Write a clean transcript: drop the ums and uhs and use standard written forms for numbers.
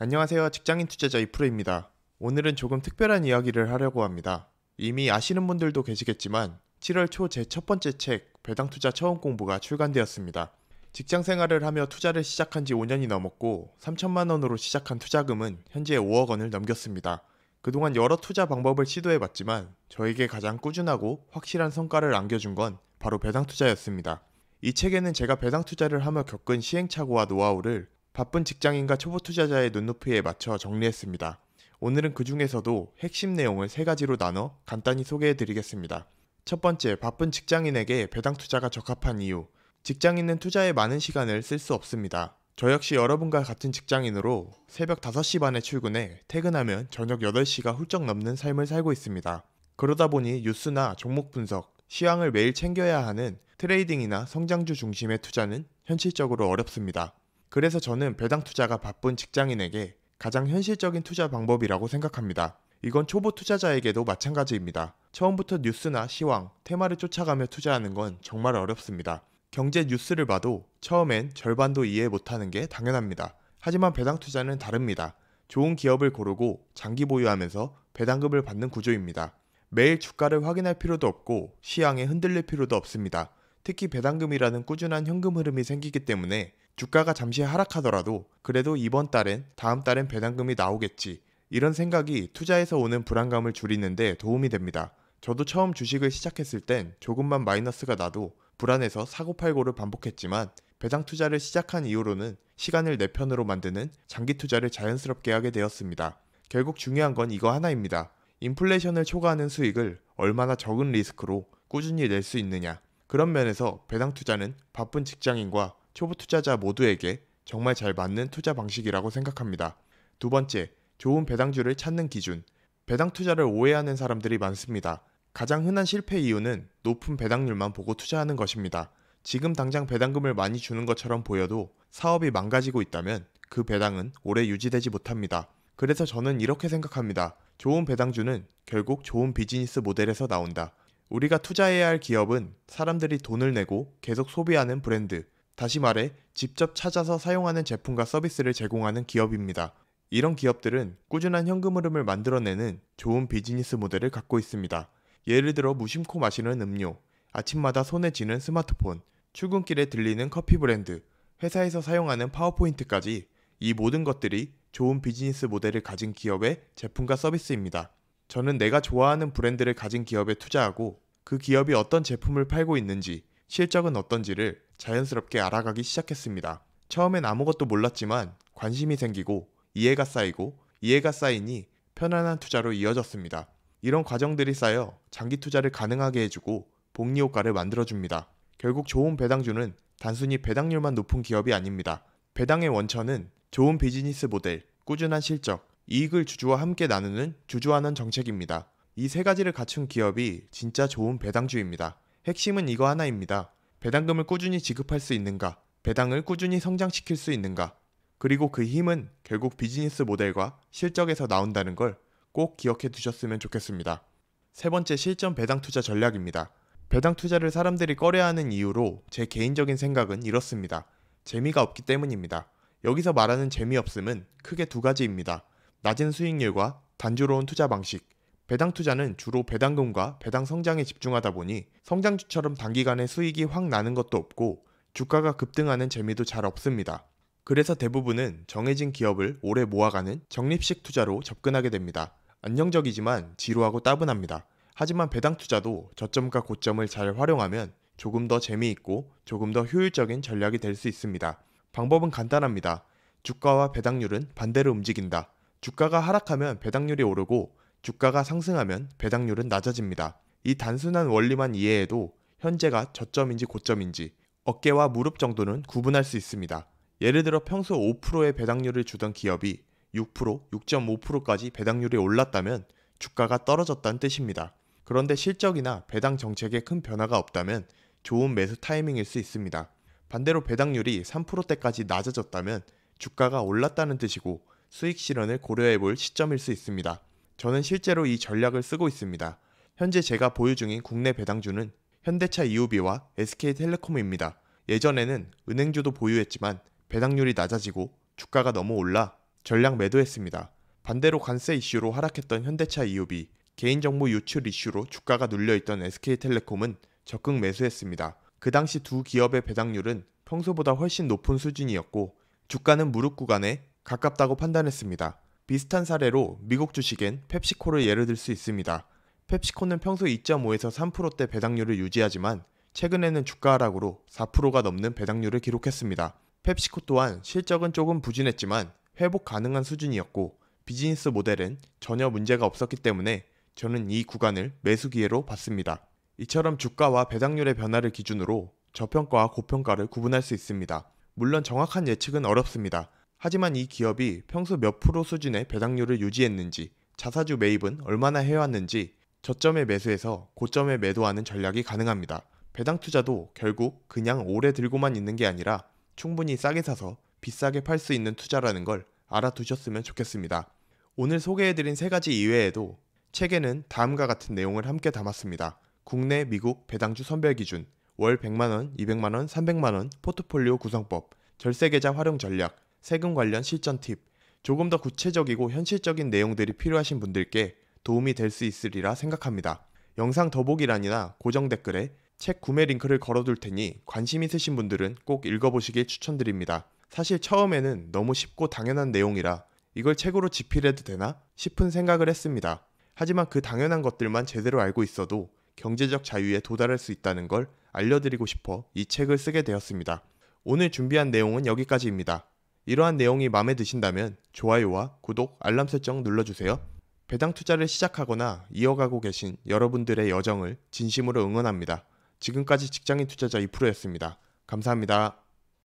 안녕하세요. 직장인 투자자 이프로입니다. 오늘은 조금 특별한 이야기를 하려고 합니다. 이미 아시는 분들도 계시겠지만 7월 초 제 첫 번째 책 배당 투자 처음 공부가 출간되었습니다. 직장 생활을 하며 투자를 시작한 지 5년이 넘었고 3천만 원으로 시작한 투자금은 현재 5억 원을 넘겼습니다. 그동안 여러 투자 방법을 시도해봤지만 저에게 가장 꾸준하고 확실한 성과를 안겨준 건 바로 배당 투자였습니다. 이 책에는 제가 배당 투자를 하며 겪은 시행착오와 노하우를 바쁜 직장인과 초보 투자자의 눈높이에 맞춰 정리했습니다. 오늘은 그 중에서도 핵심 내용을 세 가지로 나눠 간단히 소개해 드리겠습니다. 첫 번째, 바쁜 직장인에게 배당 투자가 적합한 이유. 직장인은 투자에 많은 시간을 쓸 수 없습니다. 저 역시 여러분과 같은 직장인으로 새벽 5시 반에 출근해 퇴근하면 저녁 8시가 훌쩍 넘는 삶을 살고 있습니다. 그러다 보니 뉴스나 종목 분석, 시황을 매일 챙겨야 하는 트레이딩이나 성장주 중심의 투자는 현실적으로 어렵습니다. 그래서 저는 배당 투자가 바쁜 직장인에게 가장 현실적인 투자 방법이라고 생각합니다. 이건 초보 투자자에게도 마찬가지입니다. 처음부터 뉴스나 시황, 테마를 쫓아가며 투자하는 건 정말 어렵습니다. 경제 뉴스를 봐도 처음엔 절반도 이해 못하는 게 당연합니다. 하지만 배당 투자는 다릅니다. 좋은 기업을 고르고 장기 보유하면서 배당금을 받는 구조입니다. 매일 주가를 확인할 필요도 없고 시황에 흔들릴 필요도 없습니다. 특히 배당금이라는 꾸준한 현금 흐름이 생기기 때문에 주가가 잠시 하락하더라도 그래도 이번 달엔 다음 달엔 배당금이 나오겠지, 이런 생각이 투자에서 오는 불안감을 줄이는데 도움이 됩니다. 저도 처음 주식을 시작했을 땐 조금만 마이너스가 나도 불안해서 사고팔고를 반복했지만 배당 투자를 시작한 이후로는 시간을 내 편으로 만드는 장기 투자를 자연스럽게 하게 되었습니다. 결국 중요한 건 이거 하나입니다. 인플레이션을 초과하는 수익을 얼마나 적은 리스크로 꾸준히 낼 수 있느냐. 그런 면에서 배당 투자는 바쁜 직장인과 초보 투자자 모두에게 정말 잘 맞는 투자 방식이라고 생각합니다. 두 번째, 좋은 배당주를 찾는 기준. 배당 투자를 오해하는 사람들이 많습니다. 가장 흔한 실패 이유는 높은 배당률만 보고 투자하는 것입니다. 지금 당장 배당금을 많이 주는 것처럼 보여도 사업이 망가지고 있다면 그 배당은 오래 유지되지 못합니다. 그래서 저는 이렇게 생각합니다. 좋은 배당주는 결국 좋은 비즈니스 모델에서 나온다. 우리가 투자해야 할 기업은 사람들이 돈을 내고 계속 소비하는 브랜드, 다시 말해 직접 찾아서 사용하는 제품과 서비스를 제공하는 기업입니다. 이런 기업들은 꾸준한 현금 흐름을 만들어내는 좋은 비즈니스 모델을 갖고 있습니다. 예를 들어 무심코 마시는 음료, 아침마다 손에 쥐는 스마트폰, 출근길에 들리는 커피 브랜드, 회사에서 사용하는 파워포인트까지 이 모든 것들이 좋은 비즈니스 모델을 가진 기업의 제품과 서비스입니다. 저는 내가 좋아하는 브랜드를 가진 기업에 투자하고 그 기업이 어떤 제품을 팔고 있는지, 실적은 어떤지를 자연스럽게 알아가기 시작했습니다. 처음엔 아무것도 몰랐지만 관심이 생기고 이해가 쌓이고 이해가 쌓이니 편안한 투자로 이어졌습니다. 이런 과정들이 쌓여 장기 투자를 가능하게 해주고 복리 효과를 만들어줍니다. 결국 좋은 배당주는 단순히 배당률만 높은 기업이 아닙니다. 배당의 원천은 좋은 비즈니스 모델, 꾸준한 실적, 이익을 주주와 함께 나누는 주주환원 정책입니다. 이 세 가지를 갖춘 기업이 진짜 좋은 배당주입니다. 핵심은 이거 하나입니다. 배당금을 꾸준히 지급할 수 있는가, 배당을 꾸준히 성장시킬 수 있는가, 그리고 그 힘은 결국 비즈니스 모델과 실적에서 나온다는 걸 꼭 기억해 두셨으면 좋겠습니다. 세 번째, 실전 배당 투자 전략입니다. 배당 투자를 사람들이 꺼려하는 이유로 제 개인적인 생각은 이렇습니다. 재미가 없기 때문입니다. 여기서 말하는 재미없음은 크게 두 가지입니다. 낮은 수익률과 단조로운 투자 방식. 배당 투자는 주로 배당금과 배당 성장에 집중하다 보니 성장주처럼 단기간에 수익이 확 나는 것도 없고 주가가 급등하는 재미도 잘 없습니다. 그래서 대부분은 정해진 기업을 오래 모아가는 적립식 투자로 접근하게 됩니다. 안정적이지만 지루하고 따분합니다. 하지만 배당 투자도 저점과 고점을 잘 활용하면 조금 더 재미있고 조금 더 효율적인 전략이 될 수 있습니다. 방법은 간단합니다. 주가와 배당률은 반대로 움직인다. 주가가 하락하면 배당률이 오르고 주가가 상승하면 배당률은 낮아집니다. 이 단순한 원리만 이해해도 현재가 저점인지 고점인지 어깨와 무릎 정도는 구분할 수 있습니다. 예를 들어 평소 5%의 배당률을 주던 기업이 6%, 6.5%까지 배당률이 올랐다면 주가가 떨어졌다는 뜻입니다. 그런데 실적이나 배당 정책에 큰 변화가 없다면 좋은 매수 타이밍일 수 있습니다. 반대로 배당률이 3%대까지 낮아졌다면 주가가 올랐다는 뜻이고 수익 실현을 고려해 볼 시점일 수 있습니다. 저는 실제로 이 전략을 쓰고 있습니다. 현재 제가 보유 중인 국내 배당주는 현대차 EUB와 SK텔레콤입니다. 예전에는 은행주도 보유했지만 배당률이 낮아지고 주가가 너무 올라 전량 매도했습니다. 반대로 관세 이슈로 하락했던 현대차 이후비, 개인정보 유출 이슈로 주가가 눌려있던 SK텔레콤은 적극 매수했습니다. 그 당시 두 기업의 배당률은 평소보다 훨씬 높은 수준이었고 주가는 무릎 구간에 가깝다고 판단했습니다. 비슷한 사례로 미국 주식엔 펩시코를 예를 들 수 있습니다. 펩시코는 평소 2.5에서 3%대 배당률을 유지하지만 최근에는 주가 하락으로 4%가 넘는 배당률을 기록했습니다. 펩시코 또한 실적은 조금 부진했지만 회복 가능한 수준이었고 비즈니스 모델엔 전혀 문제가 없었기 때문에 저는 이 구간을 매수 기회로 봤습니다. 이처럼 주가와 배당률의 변화를 기준으로 저평가와 고평가를 구분할 수 있습니다. 물론 정확한 예측은 어렵습니다. 하지만 이 기업이 평소 몇 프로 수준의 배당률을 유지했는지, 자사주 매입은 얼마나 해왔는지 저점에 매수해서 고점에 매도하는 전략이 가능합니다. 배당 투자도 결국 그냥 오래 들고만 있는 게 아니라 충분히 싸게 사서 비싸게 팔 수 있는 투자라는 걸 알아두셨으면 좋겠습니다. 오늘 소개해드린 세 가지 이외에도 책에는 다음과 같은 내용을 함께 담았습니다. 국내, 미국 배당주 선별 기준, 월 100만원, 200만원, 300만원 포트폴리오 구성법, 절세계좌 활용 전략, 세금 관련 실전 팁, 조금 더 구체적이고 현실적인 내용들이 필요하신 분들께 도움이 될 수 있으리라 생각합니다. 영상 더보기란이나 고정 댓글에 책 구매 링크를 걸어둘 테니 관심 있으신 분들은 꼭 읽어보시길 추천드립니다. 사실 처음에는 너무 쉽고 당연한 내용이라 이걸 책으로 집필해도 되나 싶은 생각을 했습니다. 하지만 그 당연한 것들만 제대로 알고 있어도 경제적 자유에 도달할 수 있다는 걸 알려드리고 싶어 이 책을 쓰게 되었습니다. 오늘 준비한 내용은 여기까지입니다. 이러한 내용이 마음에 드신다면 좋아요와 구독, 알람 설정 눌러주세요. 배당 투자를 시작하거나 이어가고 계신 여러분들의 여정을 진심으로 응원합니다. 지금까지 직장인 투자자 2%였습니다. 감사합니다.